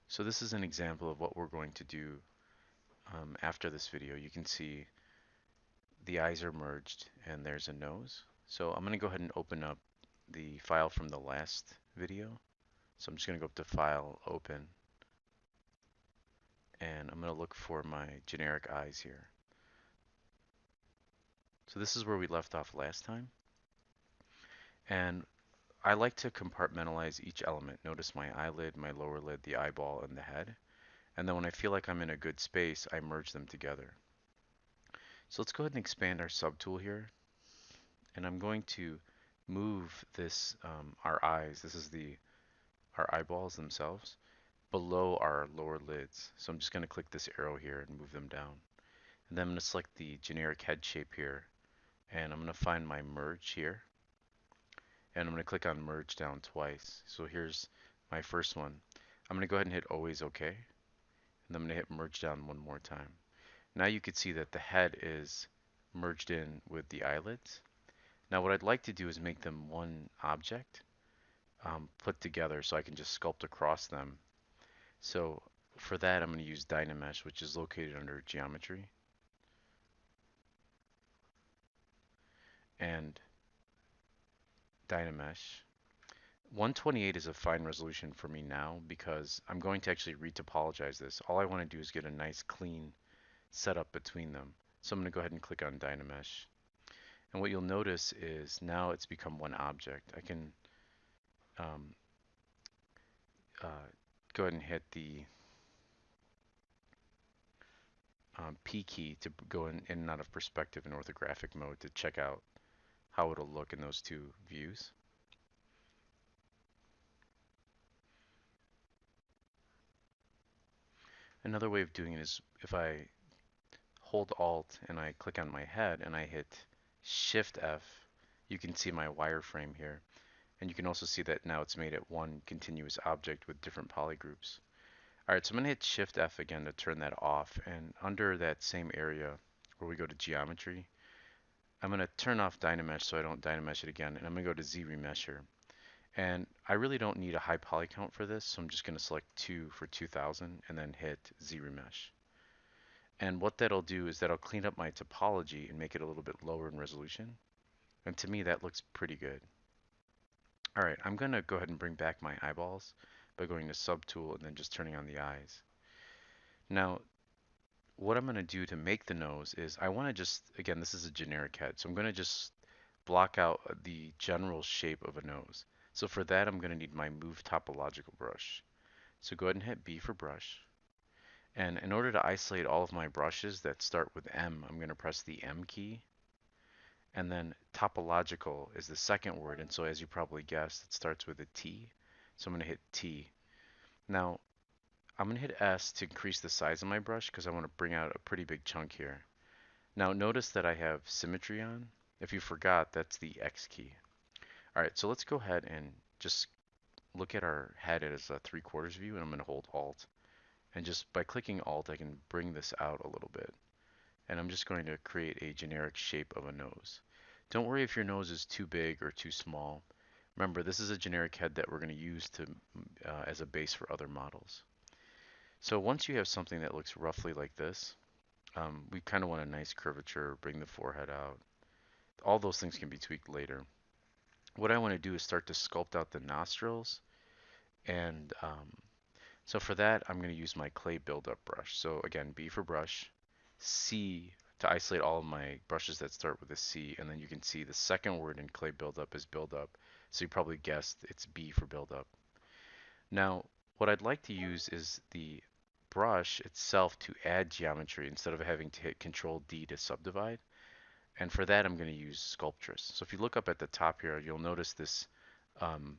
So this is an example of what we're going to do after this video. You can see the eyes are merged and there's a nose. So I'm going to go ahead and open up the file from the last video. So I'm just going to go up to File, Open, and I'm going to look for my generic eyes here. So this is where we left off last time. And I like to compartmentalize each element. Notice my eyelid, my lower lid, the eyeball, and the head. And then when I feel like I'm in a good space, I merge them together. So let's go ahead and expand our subtool here. And I'm going to move this, our eyes, this is our eyeballs themselves, below our lower lids. So I'm just going to click this arrow here and move them down. And then I'm going to select the generic head shape here. And I'm going to find my merge here. And I'm going to click on merge down twice. So here's my first one. I'm going to go ahead and hit always OK. And I'm going to hit merge down one more time. Now you can see that the head is merged in with the eyelids. Now what I'd like to do is make them one object put together so I can just sculpt across them. So for that I'm going to use Dynamesh, which is located under Geometry. And Dynamesh. 128 is a fine resolution for me now because I'm going to actually retopologize this. All I want to do is get a nice clean setup between them. So I'm going to go ahead and click on Dynamesh. And what you'll notice is now it's become one object. I can um, go ahead and hit the P key to go in and out of perspective and orthographic mode to check out how it'll look in those two views. Another way of doing it is if I hold Alt and I click on my head and I hit Shift F, you can see my wireframe here. And you can also see that now it's made it one continuous object with different polygroups. Alright, so I'm going to hit Shift F again to turn that off. And under that same area where we go to Geometry, I'm going to turn off Dynamesh so I don't Dynamesh it again. And I'm going to go to Z Remesher. And I really don't need a high poly count for this, so I'm just going to select 2 for 2000 and then hit Z Remesh. And what that'll do is that'll clean up my topology and make it a little bit lower in resolution. And to me, that looks pretty good. All right, I'm going to go ahead and bring back my eyeballs by going to Subtool and then just turning on the eyes. Now, what I'm going to do to make the nose is I want to just, again, this is a generic head, so I'm going to just block out the general shape of a nose. So for that, I'm going to need my Move Topological brush. So go ahead and hit B for brush. And in order to isolate all of my brushes that start with M, I'm going to press the M key. And then topological is the second word. And so as you probably guessed, it starts with a T. So I'm going to hit T. Now, I'm going to hit S to increase the size of my brush because I want to bring out a pretty big chunk here. Now, notice that I have symmetry on. If you forgot, that's the X key. All right, so let's go ahead and just look at our head as a 3/4 view, and I'm going to hold Alt. And just by clicking Alt, I can bring this out a little bit. And I'm just going to create a generic shape of a nose. Don't worry if your nose is too big or too small. Remember, this is a generic head that we're going to use to as a base for other models. So once you have something that looks roughly like this, we kind of want a nice curvature, bring the forehead out. All those things can be tweaked later. What I want to do is start to sculpt out the nostrils. And so for that, I'm going to use my Claybuildup brush. So again, B for brush, C to isolate all of my brushes that start with a C, and then you can see the second word in Claybuildup is buildup. So you probably guessed it's B for buildup. Now, what I'd like to use is the brush itself to add geometry instead of having to hit Control D to subdivide. And for that, I'm going to use Sculptress. So if you look up at the top here, you'll notice this um,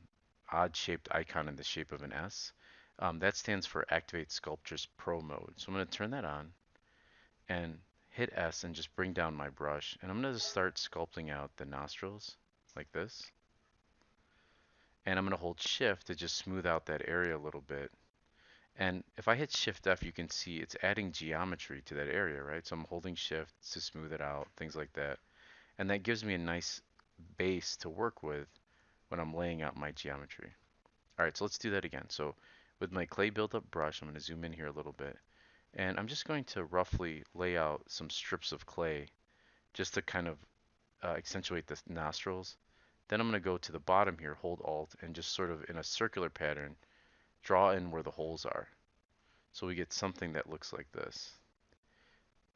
odd shaped icon in the shape of an S. That stands for Activate Sculptress Pro Mode. So I'm going to turn that on and hit S and just bring down my brush. And I'm going to start sculpting out the nostrils like this. And I'm going to hold Shift to just smooth out that area a little bit. And if I hit Shift F, you can see it's adding geometry to that area, right? So I'm holding Shift to smooth it out, things like that. And that gives me a nice base to work with when I'm laying out my geometry. All right, so let's do that again. So With my clay buildup brush, I'm going to zoom in here a little bit, and I'm just going to roughly lay out some strips of clay just to kind of accentuate the nostrils. Then I'm going to go to the bottom here, hold Alt, and just sort of in a circular pattern, draw in where the holes are. So we get something that looks like this.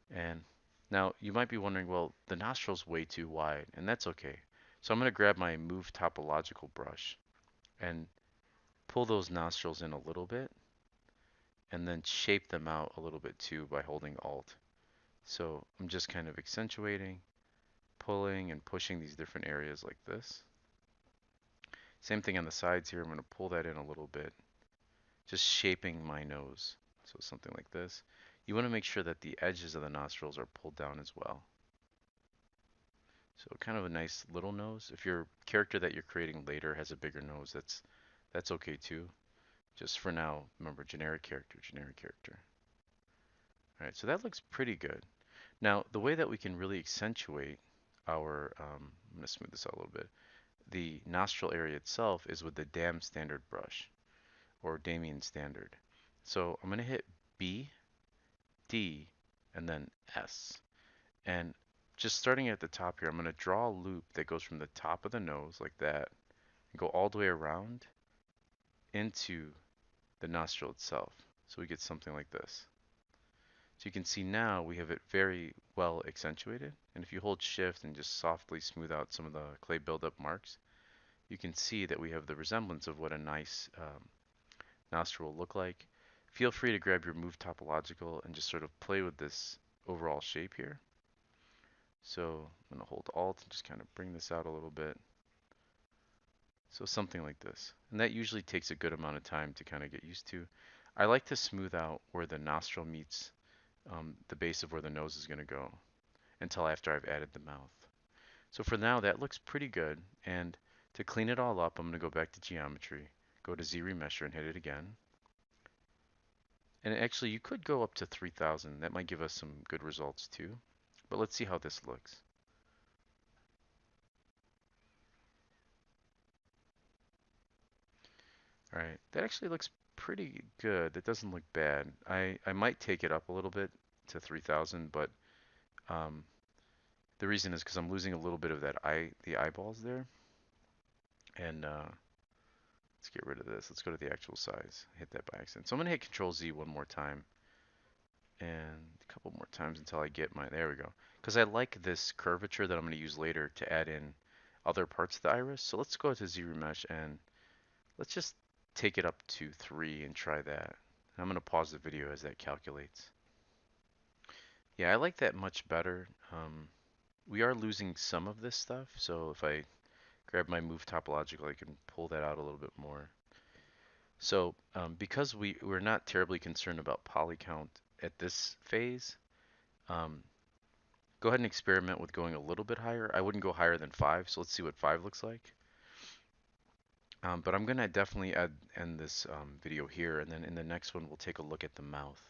And now you might be wondering, well, the nostril's way too wide, and that's okay. So I'm going to grab my Move Topological brush and pull those nostrils in a little bit, and then shape them out a little bit too by holding Alt. So I'm just kind of accentuating, pulling and pushing these different areas like this. Same thing on the sides here. I'm going to pull that in a little bit, just shaping my nose. So something like this. You want to make sure that the edges of the nostrils are pulled down as well. So kind of a nice little nose. If your character that you're creating later has a bigger nose, that's okay too. Just for now, remember generic character, generic character. All right, so that looks pretty good. Now, the way that we can really accentuate our, I'm going to smooth this out a little bit, the nostril area itself is with the Dam Standard brush, or Damien Standard. So I'm going to hit B, D, and then S. And just starting at the top here, I'm going to draw a loop that goes from the top of the nose, like that, and go all the way around into the nostril itself. So we get something like this. So you can see now we have it very well accentuated. And if you hold shift and just softly smooth out some of the clay buildup marks, you can see that we have the resemblance of what a nice nostril will look like. Feel free to grab your Move Topological and just sort of play with this overall shape here. So I'm going to hold Alt and just kind of bring this out a little bit. So something like this. And that usually takes a good amount of time to kind of get used to. I like to smooth out where the nostril meets the base of where the nose is going to go until after I've added the mouth. So for now, that looks pretty good. And to clean it all up, I'm going to go back to geometry, go to Z Remesher and hit it again. And actually, you could go up to 3000. That might give us some good results too. But let's see how this looks. All right, that actually looks pretty good. That doesn't look bad. I might take it up a little bit to 3000, but um, the reason is because I'm losing a little bit of the eyeballs there. And let's get rid of this. Let's go to the actual size. Hit that by accident. So I'm going to hit Control Z one more time. And a couple more times until I get there we go. Because I like this curvature that I'm going to use later to add in other parts of the iris. So let's go to Z Remesh and let's just take it up to 3 and try that. I'm going to pause the video as that calculates. Yeah, I like that much better. We are losing some of this stuff, so if I grab my Move Topological, I can pull that out a little bit more. So because we're not terribly concerned about poly count at this phase, um, go ahead and experiment with going a little bit higher. I wouldn't go higher than 5, so let's see what 5 looks like. But I'm going to definitely end this video here, and then in the next one we'll take a look at the mouth.